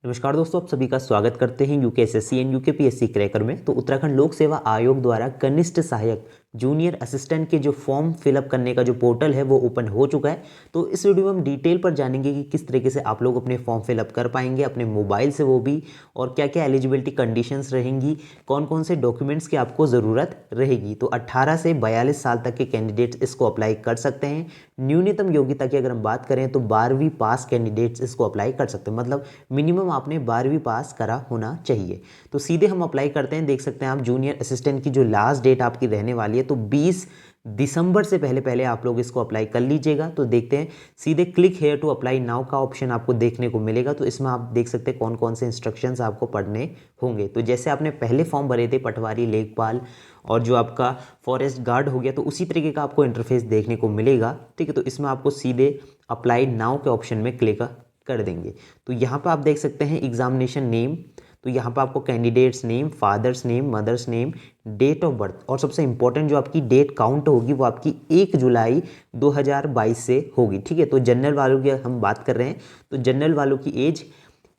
नमस्कार दोस्तों, आप सभी का स्वागत करते हैं यूकेएसएससी एंड यूकेपीएससी क्रैकर में। तो उत्तराखंड लोक सेवा आयोग द्वारा कनिष्ठ सहायक जूनियर असिस्टेंट के जो फॉर्म फिलअप करने का जो पोर्टल है वो ओपन हो चुका है। तो इस वीडियो में हम डिटेल पर जानेंगे कि किस तरीके से आप लोग अपने फॉर्म फिलअप कर पाएंगे अपने मोबाइल से, वो भी, और क्या क्या एलिजिबिलिटी कंडीशंस रहेंगी, कौन कौन से डॉक्यूमेंट्स की आपको ज़रूरत रहेगी। तो 18 से 42 साल तक के कैंडिडेट्स इसको अप्लाई कर सकते हैं। न्यूनतम योग्यता की अगर हम बात करें तो 12वीं पास कैंडिडेट्स इसको अप्लाई कर सकते हैं, मतलब मिनिमम आपने 12वीं पास करा होना चाहिए। तो सीधे हम अप्लाई करते हैं। देख सकते हैं आप जूनियर असिस्टेंट की जो लास्ट डेट आपकी रहने वाली है तो 20 दिसंबर से पहले पहले आप लोग इसको अप्लाई कर लीजिएगा। तो देखते हैं, सीधे click here to apply now का ऑप्शन आपको देखने को मिलेगा। तो इसमें आप देख सकते हैं कौन कौन से इंस्ट्रक्शंस आपको पढ़ने होंगे। तो जैसे आपने पहले फॉर्म भरे थे पटवारी, लेखपाल और जो आपका फॉरेस्ट गार्ड हो गया, तो उसी तरीके का आपको इंटरफेस देखने को मिलेगा। ठीक है, तो इसमें आपको सीधे अप्लाई नाउ के ऑप्शन में क्लिक कर देंगे। तो यहाँ पर आप देख सकते हैं एग्जामिनेशन नेम। तो यहाँ पर आपको candidate's name, father's name, mother's name, date of birth और सबसे इंपॉर्टेंट जो आपकी डेट काउंट होगी वो आपकी 1 जुलाई 2022 से होगी। ठीक है, तो जनरल वालों की हम बात कर रहे हैं तो जनरल वालों की एज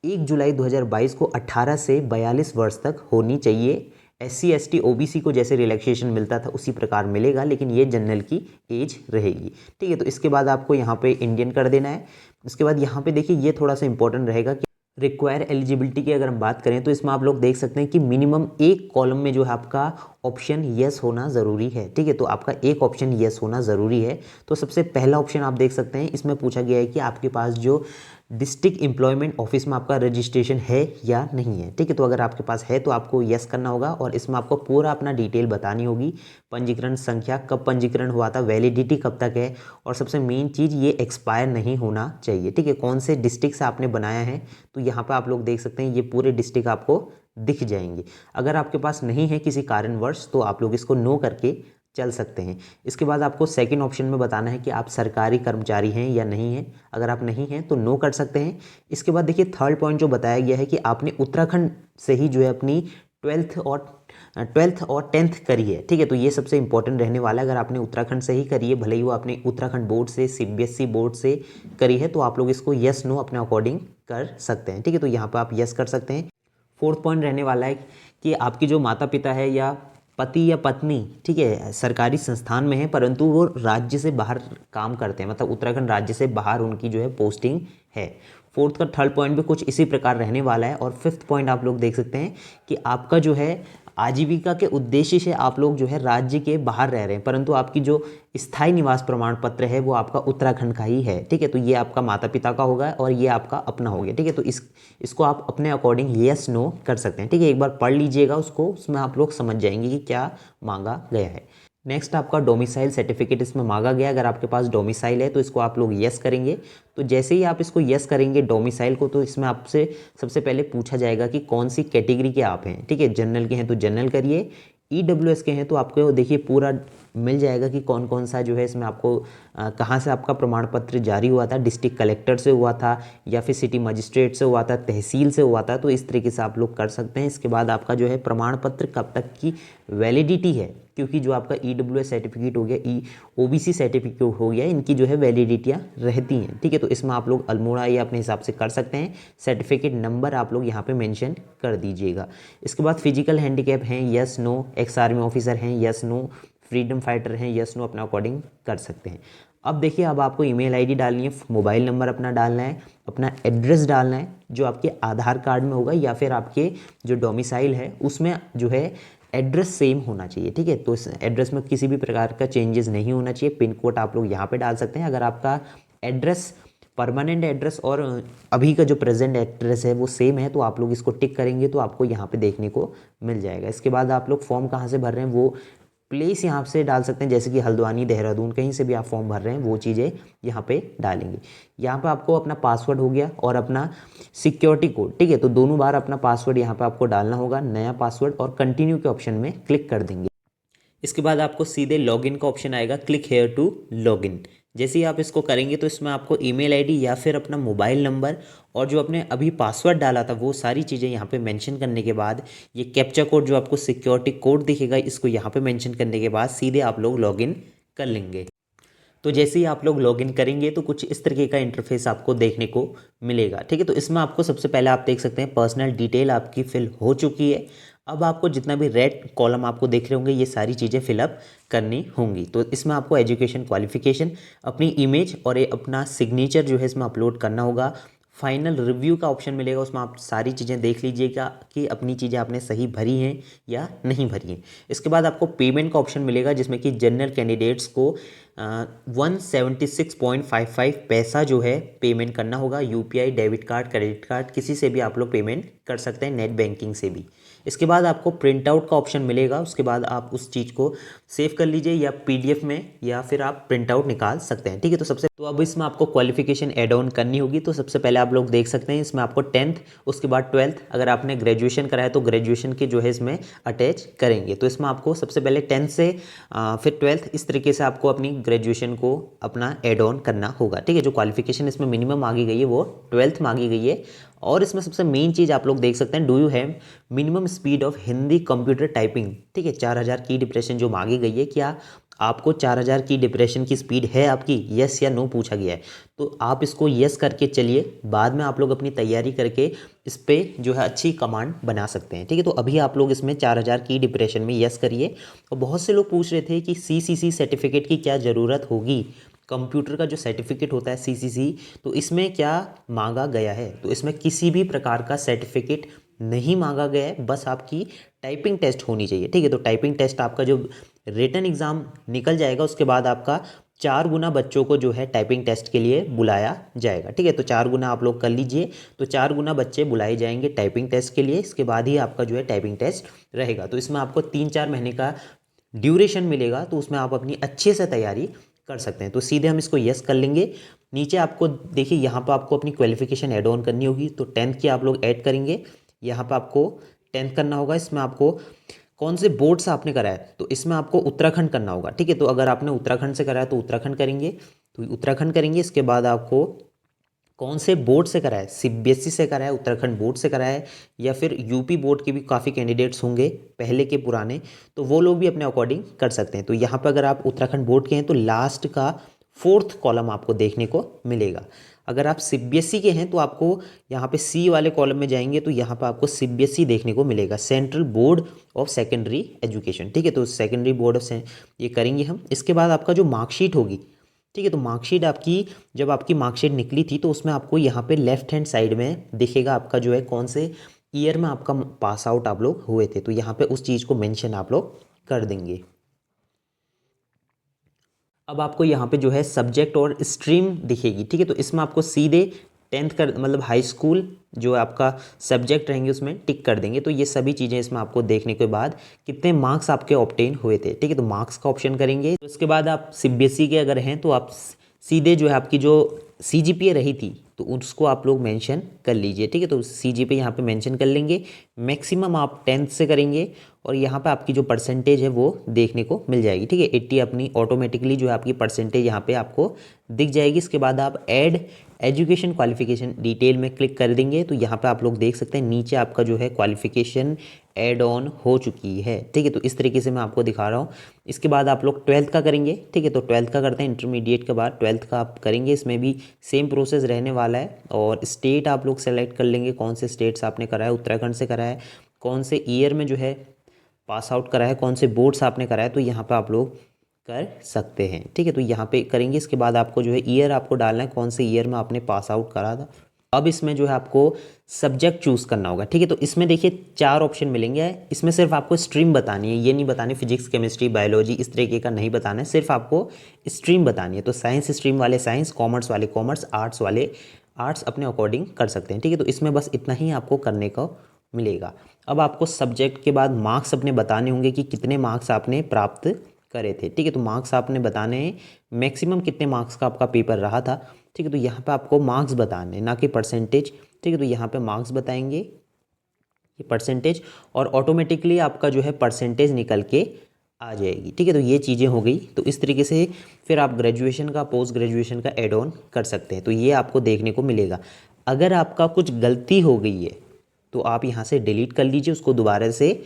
1 जुलाई 2022 को 18 से 42 वर्ष तक होनी चाहिए। SC ST OBC को जैसे रिलैक्सेशन मिलता था उसी प्रकार मिलेगा, लेकिन ये जनरल की एज रहेगी। ठीक है, तो इसके बाद आपको यहाँ पे इंडियन कर देना है। उसके बाद यहाँ पे देखिए ये थोड़ा सा इंपॉर्टेंट रहेगा कि रिक्वायर एलिजिबिलिटी की अगर हम बात करें तो इसमें आप लोग देख सकते हैं कि मिनिमम एक कॉलम में जो है आपका ऑप्शन यस होना ज़रूरी है। ठीक है, तो आपका एक ऑप्शन यस होना ज़रूरी है। तो सबसे पहला ऑप्शन आप देख सकते हैं, इसमें पूछा गया है कि आपके पास जो डिस्ट्रिक्ट एम्प्लॉयमेंट ऑफिस में आपका रजिस्ट्रेशन है या नहीं है। ठीक है, तो अगर आपके पास है तो आपको यस करना होगा और इसमें आपको पूरा अपना डिटेल बतानी होगी। पंजीकरण संख्या, कब पंजीकरण हुआ था, वैलिडिटी कब तक है, और सबसे मेन चीज़ ये एक्सपायर नहीं होना चाहिए। ठीक है, कौन से डिस्ट्रिक्ट से आपने बनाया है तो यहाँ पर आप लोग देख सकते हैं ये पूरे डिस्ट्रिक्ट आपको दिख जाएंगे। अगर आपके पास नहीं है किसी कारणवश तो आप लोग इसको नो करके चल सकते हैं। इसके बाद आपको सेकंड ऑप्शन में बताना है कि आप सरकारी कर्मचारी हैं या नहीं हैं। अगर आप नहीं हैं तो नो कर सकते हैं। इसके बाद देखिए थर्ड पॉइंट जो बताया गया है कि आपने उत्तराखंड से ही जो है अपनी 12th और 10th करी है। ठीक है, तो ये सबसे इंपॉर्टेंट रहने वाला है। अगर आपने उत्तराखंड से ही करी है, भले ही वो आपने उत्तराखंड बोर्ड से, CBSE बोर्ड से करी है, तो आप लोग इसको यस नो अपने अकॉर्डिंग कर सकते हैं। ठीक है, तो यहाँ पर आप यस कर सकते हैं। फोर्थ पॉइंट रहने वाला है कि आपकी जो माता पिता है या पति या पत्नी, ठीक है, सरकारी संस्थान में है परंतु वो राज्य से बाहर काम करते हैं, मतलब उत्तराखंड राज्य से बाहर उनकी जो है पोस्टिंग है। फोर्थ का थर्ड पॉइंट भी कुछ इसी प्रकार रहने वाला है। और फिफ्थ पॉइंट आप लोग देख सकते हैं कि आपका जो है आजीविका के उद्देश्य से आप लोग जो है राज्य के बाहर रह रहे हैं परंतु आपकी जो स्थायी निवास प्रमाण पत्र है वो आपका उत्तराखंड का ही है। ठीक है, तो ये आपका माता पिता का होगा और ये आपका अपना हो गया। ठीक है, तो इसको आप अपने अकॉर्डिंग यस नो कर सकते हैं। ठीक है, एक बार पढ़ लीजिएगा उसको, उसमें आप लोग समझ जाएंगे कि क्या मांगा गया है। नेक्स्ट आपका डोमिसाइल सर्टिफिकेट इसमें मांगा गया। अगर आपके पास डोमिसाइल है तो इसको आप लोग यस करेंगे। तो जैसे ही आप इसको यस करेंगे डोमिसाइल को, तो इसमें आपसे सबसे पहले पूछा जाएगा कि कौन सी कैटेगरी के आप हैं। ठीक है, जनरल के हैं तो जनरल करिए, EWS के हैं तो आपको देखिए पूरा मिल जाएगा कि कौन कौन सा जो है इसमें आपको कहाँ से आपका प्रमाण पत्र जारी हुआ था, डिस्ट्रिक्ट कलेक्टर से हुआ था या फिर सिटी मजिस्ट्रेट से हुआ था, तहसील से हुआ था। तो इस तरीके से आप लोग कर सकते हैं। इसके बाद आपका जो है प्रमाण पत्र कब तक की वैलिडिटी है, क्योंकि जो आपका EWS सर्टिफिकेट हो गया, OBC सर्टिफिकेट हो गया, इनकी जो है वैलिडिटियाँ रहती हैं। ठीक है, तो इसमें आप लोग अल्मोड़ा या अपने हिसाब से कर सकते हैं। सर्टिफिकेट नंबर आप लोग यहाँ पे मेंशन कर दीजिएगा। इसके बाद फिजिकल हैंडीकैप हैं, yes no, ex army officer हैं, यस नो, फ्रीडम फाइटर हैं, यस नो, अपना अकॉर्डिंग कर सकते हैं। अब देखिए, अब आपको ईमेल आईडी डालनी है, मोबाइल नंबर अपना डालना है, अपना एड्रेस डालना है जो आपके आधार कार्ड में होगा या फिर आपके जो डोमिसाइल है उसमें जो है एड्रेस सेम होना चाहिए। ठीक है, तो इस एड्रेस में किसी भी प्रकार का चेंजेस नहीं होना चाहिए। पिन कोड आप लोग यहाँ पे डाल सकते हैं। अगर आपका एड्रेस परमानेंट एड्रेस और अभी का जो प्रेजेंट एड्रेस है वो सेम है तो आप लोग इसको टिक करेंगे तो आपको यहाँ पे देखने को मिल जाएगा। इसके बाद आप लोग फॉर्म कहाँ से भर रहे हैं वो प्लेस यहाँ से डाल सकते हैं, जैसे कि हल्द्वानी, देहरादून, कहीं से भी आप फॉर्म भर रहे हैं वो चीज़ें यहाँ पे डालेंगे। यहाँ पे आपको अपना पासवर्ड हो गया और अपना सिक्योरिटी कोड। ठीक है, तो दोनों बार अपना पासवर्ड यहाँ पे आपको डालना होगा, नया पासवर्ड, और कंटिन्यू के ऑप्शन में क्लिक कर देंगे। इसके बाद आपको सीधे लॉगिन का ऑप्शन आएगा, क्लिक हेयर टू लॉगिन। जैसे ही आप इसको करेंगे तो इसमें आपको ईमेल आईडी या फिर अपना मोबाइल नंबर और जो आपने अभी पासवर्ड डाला था वो सारी चीज़ें यहाँ पे मेंशन करने के बाद ये कैप्चा कोड जो आपको सिक्योरिटी कोड दिखेगा इसको यहाँ पे मेंशन करने के बाद सीधे आप लोग लॉगिन कर लेंगे। तो जैसे ही आप लोग लॉगिन करेंगे तो कुछ इस तरीके का इंटरफेस आपको देखने को मिलेगा। ठीक है, तो इसमें आपको सबसे पहले आप देख सकते हैं पर्सनल डिटेल आपकी फिल हो चुकी है। अब आपको जितना भी रेड कॉलम आपको देख रहे होंगे ये सारी चीज़ें फिलअप करनी होंगी। तो इसमें आपको एजुकेशन क्वालिफिकेशन, अपनी इमेज और ये अपना सिग्नेचर जो है इसमें अपलोड करना होगा। फाइनल रिव्यू का ऑप्शन मिलेगा, उसमें आप सारी चीज़ें देख लीजिएगा कि अपनी चीज़ें आपने सही भरी हैं या नहीं भरी हैं। इसके बाद आपको पेमेंट का ऑप्शन मिलेगा जिसमें कि जनरल कैंडिडेट्स को 176.55 पैसा जो है पेमेंट करना होगा। UPI, debit card, credit card किसी से भी आप लोग पेमेंट कर सकते हैं, नेट बैंकिंग से भी। इसके बाद आपको प्रिंट आउट का ऑप्शन मिलेगा, उसके बाद आप उस चीज़ को सेव कर लीजिए या पीडीएफ में, या फिर आप प्रिंट आउट निकाल सकते हैं। ठीक है, तो अब इसमें आपको क्वालिफिकेशन ऐड ऑन करनी होगी। तो सबसे पहले आप लोग देख सकते हैं इसमें आपको 10th, उसके बाद 12th, अगर आपने ग्रेजुएशन करा है तो ग्रेजुएशन के जो है इसमें अटैच करेंगे। तो इसमें आपको सबसे पहले 10th से फिर 12th, इस तरीके से आपको अपनी ग्रेजुएशन को अपना ऐड ऑन करना होगा। ठीक है, जो क्वालिफिकेशन इसमें मिनिमम मांगी गई है वो 12th मांगी गई है। और इसमें सबसे मेन चीज़ आप लोग देख सकते हैं, do you have minimum speed of Hindi computer typing. ठीक है, 4000 की डिप्रेशन जो मांगी गई है, क्या आपको 4000 की डिप्रेशन की स्पीड है आपकी, यस या नो पूछा गया है। तो आप इसको यस करके चलिए, बाद में आप लोग अपनी तैयारी करके इस पर जो है अच्छी कमांड बना सकते हैं। ठीक है, तो अभी आप लोग इसमें 4000 की डिप्रेशन में यस करिए। और बहुत से लोग पूछ रहे थे कि सीसीसी सर्टिफिकेट की क्या ज़रूरत होगी, कंप्यूटर का जो सर्टिफिकेट होता है सीसीसी, तो इसमें क्या मांगा गया है। तो इसमें किसी भी प्रकार का सर्टिफिकेट नहीं मांगा गया है, बस आपकी टाइपिंग टेस्ट होनी चाहिए। ठीक है, तो टाइपिंग टेस्ट आपका जो रिटन एग्ज़ाम निकल जाएगा उसके बाद आपका 4 गुना बच्चों को जो है टाइपिंग टेस्ट के लिए बुलाया जाएगा। ठीक है, तो 4 गुना आप लोग कर लीजिए, तो 4 गुना बच्चे बुलाए जाएंगे टाइपिंग टेस्ट के लिए। इसके बाद ही आपका जो है टाइपिंग टेस्ट रहेगा। तो इसमें आपको 3-4 महीने का ड्यूरेशन मिलेगा, तो उसमें आप अपनी अच्छे से तैयारी कर सकते हैं। तो सीधे हम इसको यस कर लेंगे। नीचे आपको देखिए यहाँ पर आपको अपनी क्वालिफिकेशन ऐड ऑन करनी होगी, तो 10th की आप लोग ऐड करेंगे। यहाँ पर आपको 10th करना होगा। इसमें आपको कौन से बोर्ड से आपने करा है, तो इसमें आपको उत्तराखंड करना होगा। ठीक है, तो अगर आपने उत्तराखंड से करा है तो उत्तराखंड करेंगे, तो उत्तराखंड करेंगे। इसके बाद आपको कौन से बोर्ड से करा है, सीबीएसई से करा है, उत्तराखंड बोर्ड से करा है, या फिर यूपी बोर्ड के भी काफ़ी कैंडिडेट्स होंगे पहले के पुराने, तो वो लोग भी अपने अकॉर्डिंग कर सकते हैं। तो यहाँ पर अगर आप उत्तराखंड बोर्ड के हैं तो लास्ट का 4th कॉलम आपको देखने को मिलेगा। अगर आप सीबीएसई के हैं तो आपको यहाँ पे सी वाले कॉलम में जाएंगे तो यहाँ पर आपको सीबीएसई देखने को मिलेगा, central board of secondary education. ठीक है, तो सेकेंडरी बोर्ड ऑफ ये करेंगे हम। इसके बाद आपका जो मार्कशीट होगी, ठीक है, तो मार्कशीट आपकी, जब आपकी मार्कशीट निकली थी तो उसमें आपको यहाँ पे लेफ्ट हैंड साइड में दिखेगा आपका जो है कौन से ईयर में आपका पास आउट आप लोग हुए थे। तो यहाँ पे उस चीज़ को मेंशन आप लोग कर देंगे। अब आपको यहाँ पे जो है सब्जेक्ट और स्ट्रीम दिखेगी। ठीक है, तो इसमें आपको सीधे 10th कर मतलब हाई स्कूल जो आपका सब्जेक्ट रहेंगे उसमें टिक कर देंगे। तो ये सभी चीज़ें इसमें आपको देखने के बाद कितने मार्क्स आपके ऑब्टेन हुए थे। ठीक है, तो मार्क्स का ऑप्शन करेंगे। तो उसके बाद आप सीबीएसई के अगर हैं तो आप सीधे जो है आपकी जो सीजीपीए रही थी तो उसको आप लोग मेंशन कर लीजिए। ठीक है, तो सीजीपीए यहाँ पे मेंशन कर लेंगे। मैक्सिमम आप 10th से करेंगे और यहाँ पे आपकी जो परसेंटेज है वो देखने को मिल जाएगी। ठीक है, 80 अपनी ऑटोमेटिकली जो है आपकी परसेंटेज यहाँ पे आपको दिख जाएगी। इसके बाद आप ऐड एजुकेशन क्वालिफिकेशन डिटेल में क्लिक कर देंगे तो यहाँ पे आप लोग देख सकते हैं नीचे आपका जो है क्वालिफिकेशन ऐड ऑन हो चुकी है। ठीक है, तो इस तरीके से मैं आपको दिखा रहा हूँ। इसके बाद आप लोग 12th का करेंगे। ठीक है, तो 12th का करते हैं, इंटरमीडिएट के बाद 12th का आप करेंगे। इसमें भी सेम प्रोसेस रहने वाला है। और स्टेट आप लोग सेलेक्ट कर लेंगे, कौन से स्टेट्स आपने करा है, उत्तराखंड से करा है, कौन से ईयर में जो है पास आउट करा है, कौन से बोर्ड्स आपने करा है, तो यहाँ पे आप लोग कर सकते हैं। ठीक है, तो यहाँ पे करेंगे। इसके बाद आपको जो है ईयर आपको डालना है, कौन से ईयर में आपने पास आउट करा था। अब इसमें जो है आपको सब्जेक्ट चूज़ करना होगा। ठीक है, तो इसमें देखिए 4 ऑप्शन मिलेंगे। इसमें सिर्फ आपको स्ट्रीम बतानी है, ये नहीं बतानी फिजिक्स, केमिस्ट्री, बायोलॉजी इस तरीके का नहीं बताना है, सिर्फ आपको स्ट्रीम बतानी है। तो साइंस स्ट्रीम वाले साइंस, कॉमर्स वाले कॉमर्स, आर्ट्स वाले आर्ट्स अपने अकॉर्डिंग कर सकते हैं। ठीक है, तो इसमें बस इतना ही आपको करने को मिलेगा। अब आपको सब्जेक्ट के बाद मार्क्स अपने बताने होंगे कि कितने मार्क्स आपने प्राप्त करे थे। ठीक है, तो मार्क्स आपने बताने हैं, मैक्सिमम कितने मार्क्स का आपका पेपर रहा था। ठीक है, तो यहाँ पे आपको मार्क्स बताने हैं, ना कि परसेंटेज। ठीक है, तो यहाँ पे मार्क्स बताएंगे, ये परसेंटेज, और ऑटोमेटिकली आपका जो है परसेंटेज निकल के आ जाएगी। ठीक है, तो ये चीज़ें हो गई। तो इस तरीके से फिर आप ग्रेजुएशन का, पोस्ट ग्रेजुएशन का एड ऑन कर सकते हैं। तो ये आपको देखने को मिलेगा। अगर आपका कुछ गलती हो गई है तो आप यहाँ से डिलीट कर लीजिए, उसको दोबारा से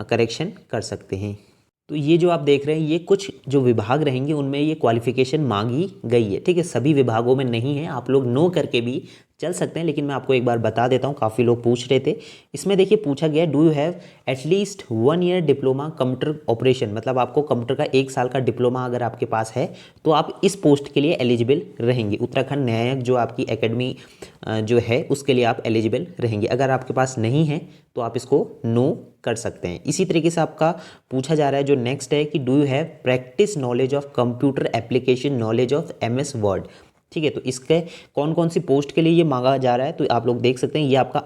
करेक्शन कर सकते हैं। तो ये जो आप देख रहे हैं, ये कुछ जो विभाग रहेंगे उनमें ये क्वालिफिकेशन मांगी गई है, ठीक है। सभी विभागों में नहीं है, आप लोग नो करके भी चल सकते हैं, लेकिन मैं आपको एक बार बता देता हूँ, काफ़ी लोग पूछ रहे थे। इसमें देखिए पूछा गया है, do you have at least 1 year diploma computer operation, मतलब आपको कंप्यूटर का 1 साल का डिप्लोमा अगर आपके पास है तो आप इस पोस्ट के लिए एलिजिबल रहेंगे। उत्तराखंड न्यायिक जो आपकी एकेडमी जो है उसके लिए आप एलिजिबल रहेंगे। अगर आपके पास नहीं है तो आप इसको नो कर सकते हैं। इसी तरीके से आपका पूछा जा रहा है जो नेक्स्ट है कि do you have practice knowledge of computer application, knowledge of MS word, ठीक है। तो इसके कौन कौन सी पोस्ट के लिए ये मांगा जा रहा है, तो आप लोग देख सकते हैं, ये आपका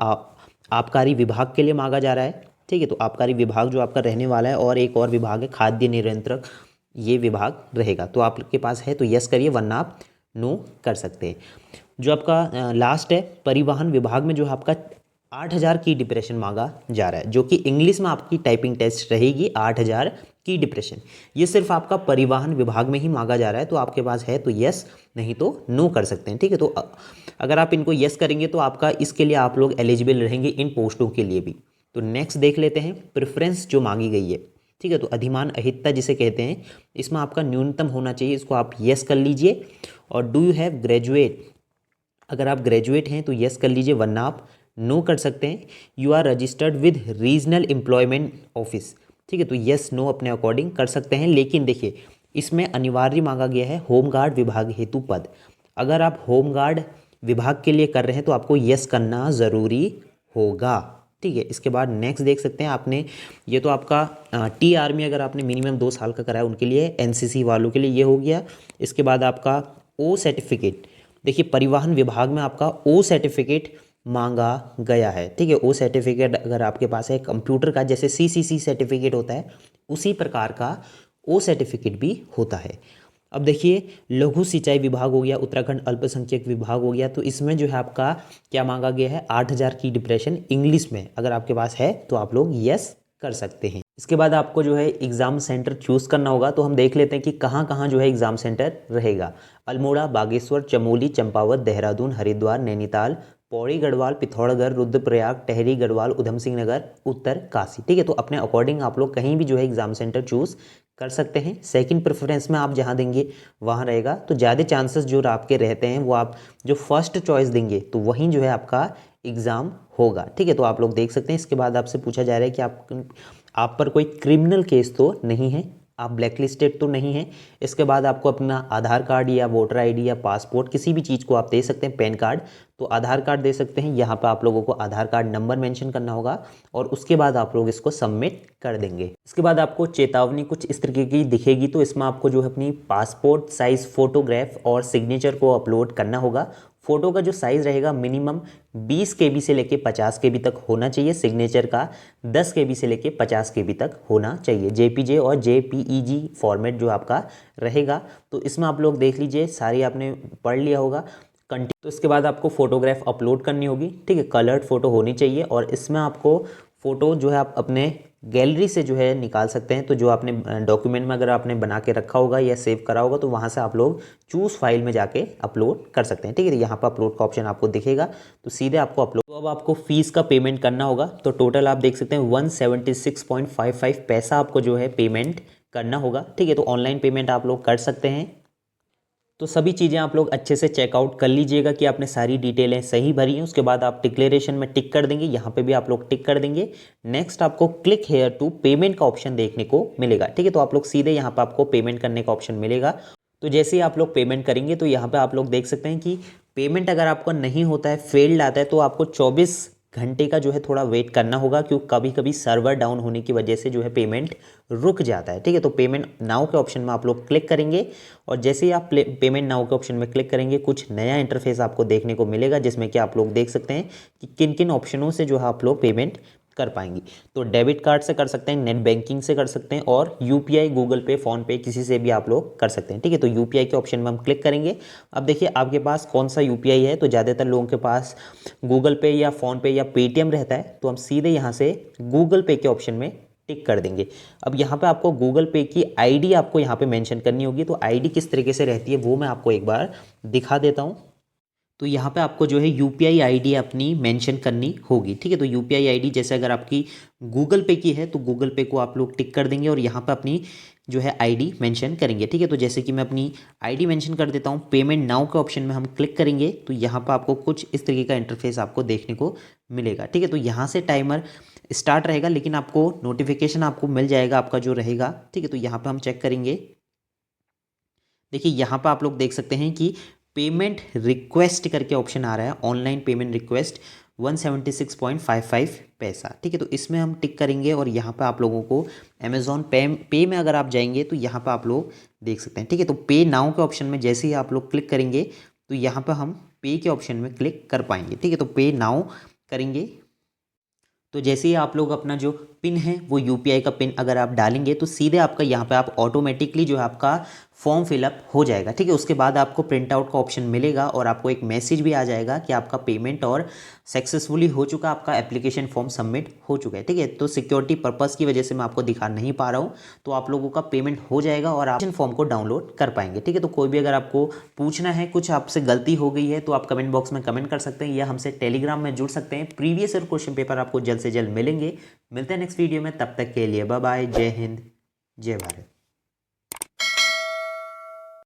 आबकारी विभाग के लिए मांगा जा रहा है, ठीक है। तो आबकारी विभाग जो आपका रहने वाला है, और एक और विभाग है खाद्य नियंत्रक, ये विभाग रहेगा। तो आपके पास है तो यस करिए, वरना आप नो कर सकते हैं। जो आपका लास्ट है परिवहन विभाग में, जो आपका 8000 की डिप्रेशन मांगा जा रहा है, जो कि इंग्लिश में आपकी टाइपिंग टेस्ट रहेगी 8000 की डिप्रेशन। ये सिर्फ आपका परिवहन विभाग में ही मांगा जा रहा है, तो आपके पास है तो यस, नहीं तो नो कर सकते हैं, ठीक है। तो अगर आप इनको यस करेंगे तो आपका इसके लिए आप लोग एलिजिबल रहेंगे इन पोस्टों के लिए भी। तो नेक्स्ट देख लेते हैं प्रेफरेंस जो मांगी गई है, ठीक है। तो अधिमान अहितता जिसे कहते हैं, इसमें आपका न्यूनतम होना चाहिए, इसको आप यस कर लीजिए। और डू यू हैव ग्रेजुएट, अगर आप ग्रेजुएट हैं तो यस कर लीजिए, वरना आप नो कर सकते हैं। You are registered with regional employment office, ठीक है। तो यस नो अपने अकॉर्डिंग कर सकते हैं, लेकिन देखिए इसमें अनिवार्य मांगा गया है होमगार्ड विभाग हेतु पद। अगर आप होमगार्ड विभाग के लिए कर रहे हैं तो आपको यस करना ज़रूरी होगा, ठीक है। इसके बाद नेक्स्ट देख सकते हैं आपने, ये तो आपका टी आर्मी अगर आपने मिनिमम 2 साल का करा है उनके लिए, NCC वालों के लिए ये हो गया। इसके बाद आपका ओ सर्टिफिकेट, देखिए परिवहन विभाग में आपका ओ सर्टिफिकेट मांगा गया है, ठीक है। ओ सर्टिफिकेट अगर आपके पास है कंप्यूटर का, जैसे CCC सर्टिफिकेट होता है उसी प्रकार का ओ सर्टिफिकेट भी होता है। अब देखिए लघु सिंचाई विभाग हो गया, उत्तराखंड अल्पसंख्यक विभाग हो गया, तो इसमें जो है आपका क्या मांगा गया है, 8000 की डिप्रेशन इंग्लिश में, अगर आपके पास है तो आप लोग यस कर सकते हैं। इसके बाद आपको जो है एग्ज़ाम सेंटर चूज़ करना होगा, तो हम देख लेते हैं कि कहाँ कहाँ जो है एग्ज़ाम सेंटर रहेगा। अल्मोड़ा, बागेश्वर, चमोली, चंपावत, देहरादून, हरिद्वार, नैनीताल, पौड़ी गढ़वाल, पिथौरागढ़, रुद्रप्रयाग, टेहरी गढ़वाल, उधम सिंह नगर, उत्तर काशी, ठीक है। तो अपने अकॉर्डिंग आप लोग कहीं भी जो है एग्ज़ाम सेंटर चूज़ कर सकते हैं। सेकंड प्रेफरेंस में आप जहां देंगे वहां रहेगा, तो ज़्यादा चांसेस जो आपके रहते हैं वो आप जो फर्स्ट चॉइस देंगे तो वहीं जो है आपका एग्ज़ाम होगा, ठीक है। तो आप लोग देख सकते हैं। इसके बाद आपसे पूछा जा रहा है कि आप पर कोई क्रिमिनल केस तो नहीं है, आप ब्लैक लिस्टेड तो नहीं है। इसके बाद आपको अपना आधार कार्ड या वोटर ID या पासपोर्ट, किसी भी चीज़ को आप दे सकते हैं, पैन कार्ड, तो आधार कार्ड दे सकते हैं। यहाँ पर आप लोगों को आधार कार्ड नंबर मेंशन करना होगा और उसके बाद आप लोग इसको सबमिट कर देंगे। इसके बाद आपको चेतावनी कुछ इस तरीके की दिखेगी, तो इसमें आपको जो है अपनी पासपोर्ट साइज़ फ़ोटोग्राफ और सिग्नेचर को अपलोड करना होगा। फ़ोटो का जो साइज़ रहेगा मिनिमम 20 KB से लेके 50 KB तक होना चाहिए, सिग्नेचर का 10 KB से लेके 50 KB तक होना चाहिए। JPG और JPEG फॉर्मेट जो आपका रहेगा, तो इसमें आप लोग देख लीजिए, सारी आपने पढ़ लिया होगा। तो इसके बाद आपको फ़ोटोग्राफ अपलोड करनी होगी, ठीक है। कलर्ड फ़ोटो होनी चाहिए, और इसमें आपको फ़ोटो जो है आप अपने गैलरी से जो है निकाल सकते हैं। तो जो आपने डॉक्यूमेंट में अगर आपने बना के रखा होगा या सेव करा होगा तो वहाँ से आप लोग चूज़ फाइल में जाके अपलोड कर सकते हैं, ठीक है। तो यहाँ पर अपलोड का ऑप्शन आपको दिखेगा, तो सीधे आपको अपलोड। तो अब आपको फ़ीस का पेमेंट करना होगा, तो टोटल आप देख सकते हैं 176.55 पैसा आपको जो है पेमेंट करना होगा, ठीक है। तो ऑनलाइन पेमेंट आप लोग कर सकते हैं। तो सभी चीज़ें आप लोग अच्छे से चेकआउट कर लीजिएगा कि आपने सारी डिटेलें सही भरी हैं। उसके बाद आप डिक्लेरेशन में टिक कर देंगे, यहाँ पे भी आप लोग टिक कर देंगे। नेक्स्ट आपको क्लिक हेयर टू पेमेंट का ऑप्शन देखने को मिलेगा, ठीक है। तो आप लोग सीधे यहाँ पे आपको पेमेंट करने का ऑप्शन मिलेगा। तो जैसे ही आप लोग पेमेंट करेंगे तो यहाँ पे आप लोग देख सकते हैं कि पेमेंट अगर आपका नहीं होता है, फेल्ड आता है, तो आपको 24 घंटे का जो है थोड़ा वेट करना होगा, क्योंकि कभी कभी सर्वर डाउन होने की वजह से जो है पेमेंट रुक जाता है, ठीक है। तो पेमेंट नाउ के ऑप्शन में आप लोग क्लिक करेंगे, और जैसे ही आप पेमेंट नाउ के ऑप्शन में क्लिक करेंगे कुछ नया इंटरफेस आपको देखने को मिलेगा, जिसमें कि आप लोग देख सकते हैं कि किन किन ऑप्शनों से जो है आप लोग पेमेंट कर पाएंगी। तो डेबिट कार्ड से कर सकते हैं, नेट बैंकिंग से कर सकते हैं, और UPI, गूगल पे, फ़ोन पे, किसी से भी आप लोग कर सकते हैं, ठीक है। तो UPI के ऑप्शन में हम क्लिक करेंगे। अब देखिए आपके पास कौन सा UPI है, तो ज़्यादातर लोगों के पास गूगल पे या फ़ोन पे या पेटीएम रहता है, तो हम सीधे यहाँ से गूगल पे के ऑप्शन में टिक कर देंगे। अब यहाँ पे आपको गूगल पे की ID आपको यहाँ पे मेंशन करनी होगी। तो ID किस तरीके से रहती है वो मैं आपको एक बार दिखा देता हूँ। तो यहाँ पे आपको जो है यूपीआई आईडी अपनी मेंशन करनी होगी, ठीक है। तो यूपीआई आईडी जैसे अगर आपकी गूगल पे की है तो गूगल पे को आप लोग टिक कर देंगे और यहाँ पे अपनी जो है आईडी मेंशन करेंगे, ठीक है। तो जैसे कि मैं अपनी आईडी मेंशन कर देता हूँ, पेमेंट नाउ के ऑप्शन में हम क्लिक करेंगे तो यहाँ पर आपको कुछ इस तरीके का इंटरफेस आपको देखने को मिलेगा, ठीक है। तो यहाँ से टाइमर स्टार्ट रहेगा, लेकिन आपको नोटिफिकेशन आपको मिल जाएगा आपका जो रहेगा, ठीक है। तो यहाँ पर हम चेक करेंगे, देखिए यहाँ पर आप लोग देख सकते हैं कि पेमेंट रिक्वेस्ट करके ऑप्शन आ रहा है, ऑनलाइन पेमेंट रिक्वेस्ट 176.55 पैसा, ठीक है। तो इसमें हम टिक करेंगे और यहाँ पे आप लोगों को अमेज़ॉन पे में अगर आप जाएंगे तो यहाँ पे आप लोग देख सकते हैं, ठीक है। तो पे नाउ के ऑप्शन में जैसे ही आप लोग क्लिक करेंगे तो यहाँ पे हम पे के ऑप्शन में क्लिक कर पाएंगे, ठीक है। तो पे नाउ करेंगे तो जैसे ही आप लोग अपना जो पिन है वो यूपीआई का पिन अगर आप डालेंगे तो सीधे आपका यहाँ पे आप ऑटोमेटिकली जो है आपका फॉर्म फिलअप हो जाएगा, ठीक है। उसके बाद आपको प्रिंट आउट का ऑप्शन मिलेगा और आपको एक मैसेज भी आ जाएगा कि आपका पेमेंट और सक्सेसफुली हो चुका, आपका एप्लीकेशन फॉर्म सबमिट हो चुका है, ठीक है। तो सिक्योरिटी पर्पज़ की वजह से मैं आपको दिखा नहीं पा रहा हूँ, तो आप लोगों का पेमेंट हो जाएगा और आप फॉर्म को डाउनलोड कर पाएंगे, ठीक है। तो कोई भी अगर आपको पूछना है, कुछ आपसे गलती हो गई है तो आप कमेंट बॉक्स में कमेंट कर सकते हैं या हमसे टेलीग्राम में जुड़ सकते हैं। प्रीवियस ईयर क्वेश्चन पेपर आपको जल्द से जल्द मिलेंगे। मिलते हैं नेक्स्ट वीडियो में, तब तक के लिए बाय बाय, जय हिंद, जय भारत।